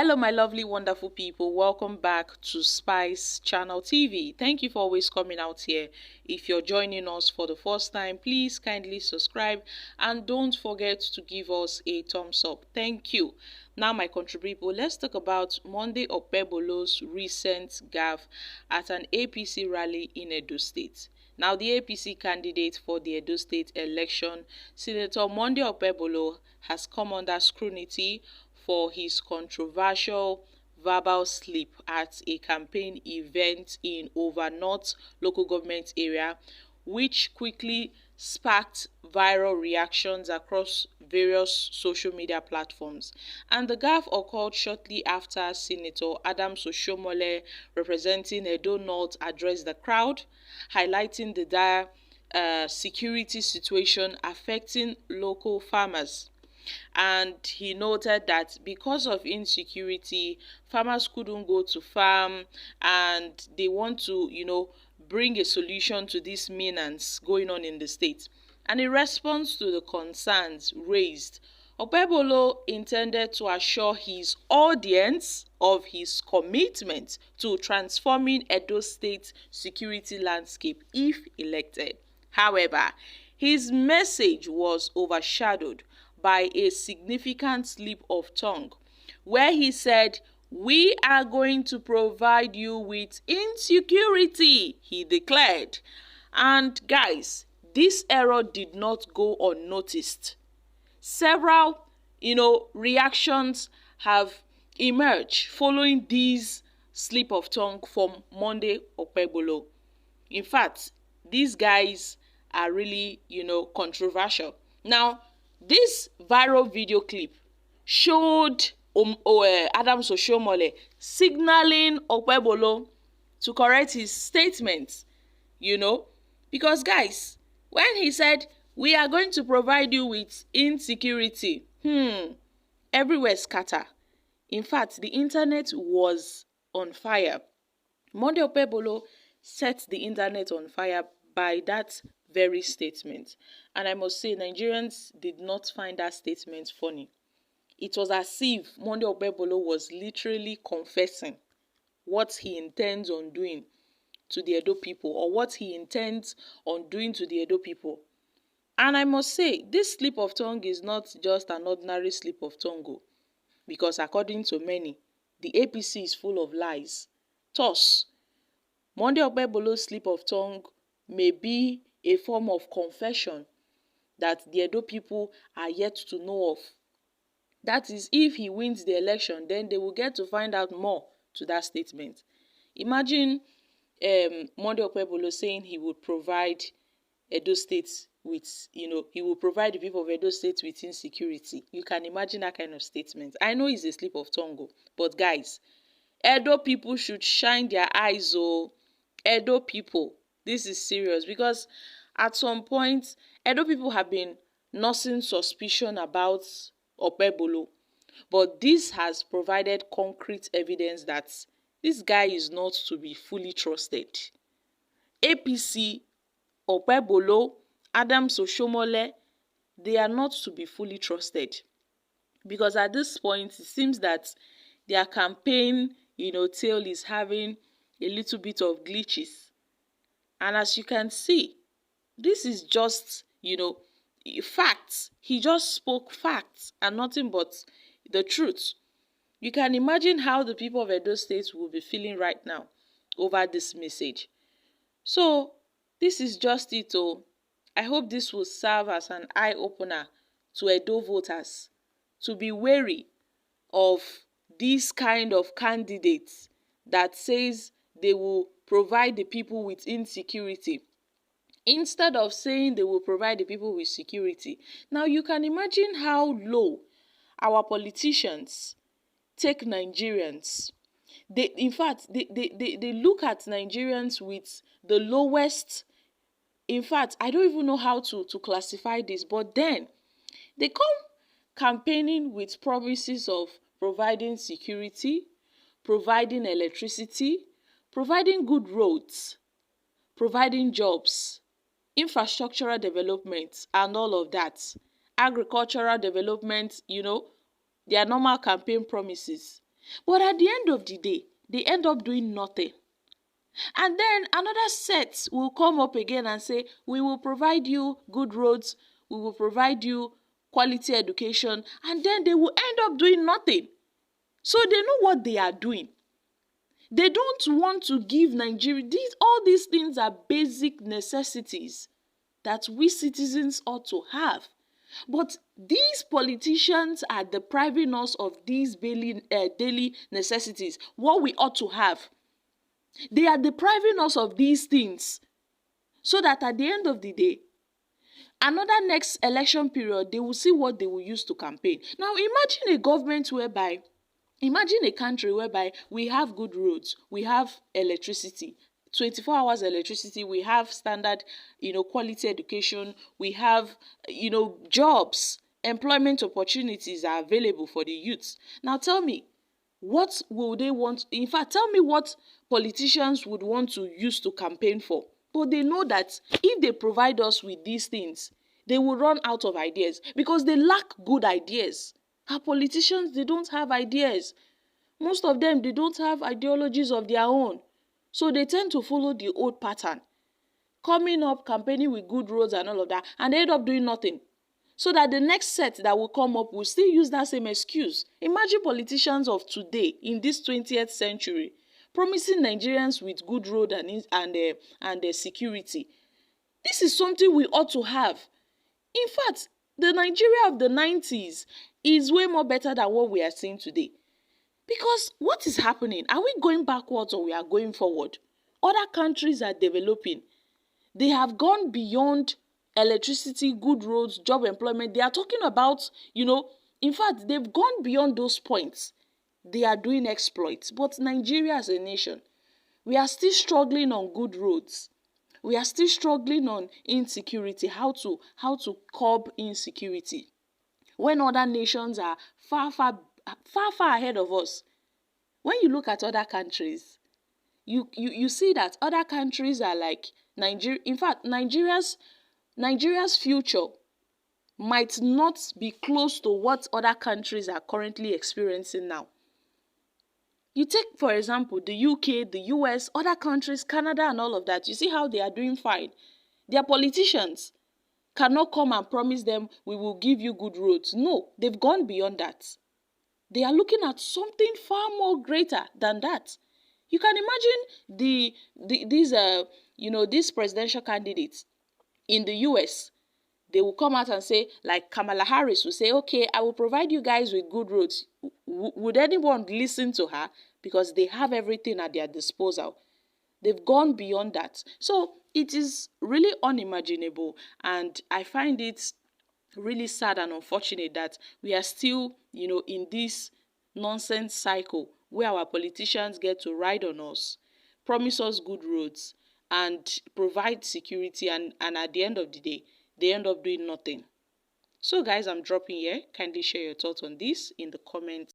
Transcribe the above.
Hello, my lovely, wonderful people. Welcome back to Spice Channel TV. Thank you for always coming out here. If you're joining us for the first time, please kindly subscribe and don't forget to give us a thumbs up. Thank you. Now, my country people, let's talk about Monday Okepebholo's recent gaffe at an APC rally in Edo State. Now, the APC candidate for the Edo State election, Senator Monday Okepebholo, has come under scrutiny for his controversial verbal slip at a campaign event in Overnorth local government area, which quickly sparked viral reactions across various social media platforms. And the gaffe occurred shortly after Senator Adams Oshiomhole, representing Edo North, addressed the crowd, highlighting the dire security situation affecting local farmers. And he noted that because of insecurity, farmers couldn't go to farm, and they want to, bring a solution to this menace going on in the state. And in response to the concerns raised, Okepebholo intended to assure his audience of his commitment to transforming Edo State's security landscape if elected. However, his message was overshadowed by a significant slip of tongue, where he said, "We are going to provide you with insecurity," he declared. And guys, this error did not go unnoticed. Several, reactions have emerged following this slip of tongue from Monday Okepebholo. In fact, these guys are really, controversial. Now, this viral video clip showed Adams Oshiomhole signaling Okepebholo to correct his statements, because guys, when he said, "We are going to provide you with insecurity," everywhere scatter. In fact, the internet was on fire. Monday Okepebholo set the internet on fire by that very statement. And I must say, Nigerians did not find that statement funny. It was as if Monday Okepebholo was literally confessing what he intends on doing to the Edo people, or what he intends on doing to the Edo people. And I must say, this slip of tongue is not just an ordinary slip of tongue, because according to many, the APC is full of lies. Thus, Monday Okepebholo's slip of tongue may be a form of confession that the Edo people are yet to know of. That is, if he wins the election, then they will get to find out more to that statement. Imagine Monday Okepebholo saying he would provide Edo State with, he will provide the people of Edo State with insecurity. You can imagine that kind of statement. I know it's a slip of tongue, but guys, Edo people should shine their eyes. Edo people, this is serious, because at some point, Edo people have been nursing suspicion about Okepebholo, but this has provided concrete evidence that this guy is not to be fully trusted. APC, Okepebholo, Adams Oshiomhole, they are not to be fully trusted, because at this point, it seems that their campaign, tail is having a little bit of glitches. And as you can see, this is just, facts. He just spoke facts and nothing but the truth. You can imagine how the people of Edo State will be feeling right now over this message. So, this is just it. I hope this will serve as an eye-opener to Edo voters to be wary of this kind of candidates that says they will provide the people with insecurity, instead of saying they will provide the people with security. Now, you can imagine how low our politicians take Nigerians. They look at Nigerians with the lowest. In fact, I don't even know how to classify this, but then they come campaigning with promises of providing security, providing electricity, providing good roads, providing jobs, infrastructural development, and all of that. Agricultural development, their normal campaign promises. But at the end of the day, they end up doing nothing. And then another set will come up again and say, we will provide you good roads, we will provide you quality education, and then they will end up doing nothing. So they know what they are doing. They don't want to give Nigeria, all these things are basic necessities that we citizens ought to have. But these politicians are depriving us of these daily necessities, what we ought to have. They are depriving us of these things so that at the end of the day, another next election period, they will see what they will use to campaign. Now imagine a government whereby, imagine a country whereby we have good roads, we have electricity, 24 hours electricity, we have standard, quality education, we have, jobs, employment opportunities are available for the youths. Now tell me, what will they want? In fact, tell me what politicians would want to use to campaign for. But they know that if they provide us with these things, they will run out of ideas because they lack good ideas. Our politicians, they don't have ideas. Most of them, they don't have ideologies of their own. So they tend to follow the old pattern. Coming up, campaigning with good roads and all of that, and they end up doing nothing. So that the next set that will come up will still use that same excuse. Imagine politicians of today in this 20th century promising Nigerians with good road and security. This is something we ought to have. In fact, the Nigeria of the 90s is way more better than what we are seeing today. Because what is happening? Are we going backwards or we are going forward? Other countries are developing. They have gone beyond electricity, good roads, job employment. They are talking about, in fact, they've gone beyond those points. They are doing exploits. But Nigeria as a nation, we are still struggling on good roads. We are still struggling on insecurity, how to curb insecurity. When other nations are far ahead of us. When you look at other countries, you see that other countries are like Nigeria. In fact, Nigeria's future might not be close to what other countries are currently experiencing now. You take, for example, the UK, the US, other countries, Canada and all of that. You see how they are doing fine. Their politicians cannot come and promise them, we will give you good roads. No, they've gone beyond that. They are looking at something far more greater than that. You can imagine these presidential candidates in the US. They will come out and say, like Kamala Harris will say, okay, I will provide you guys with good roads. Would anyone listen to her? Because they have everything at their disposal. They've gone beyond that. So it is really unimaginable. And I find it really sad and unfortunate that we are still, in this nonsense cycle where our politicians get to ride on us, promise us good roads, and provide security, and at the end of the day, they end up doing nothing. So guys, I'm dropping here. Kindly share your thoughts on this in the comments.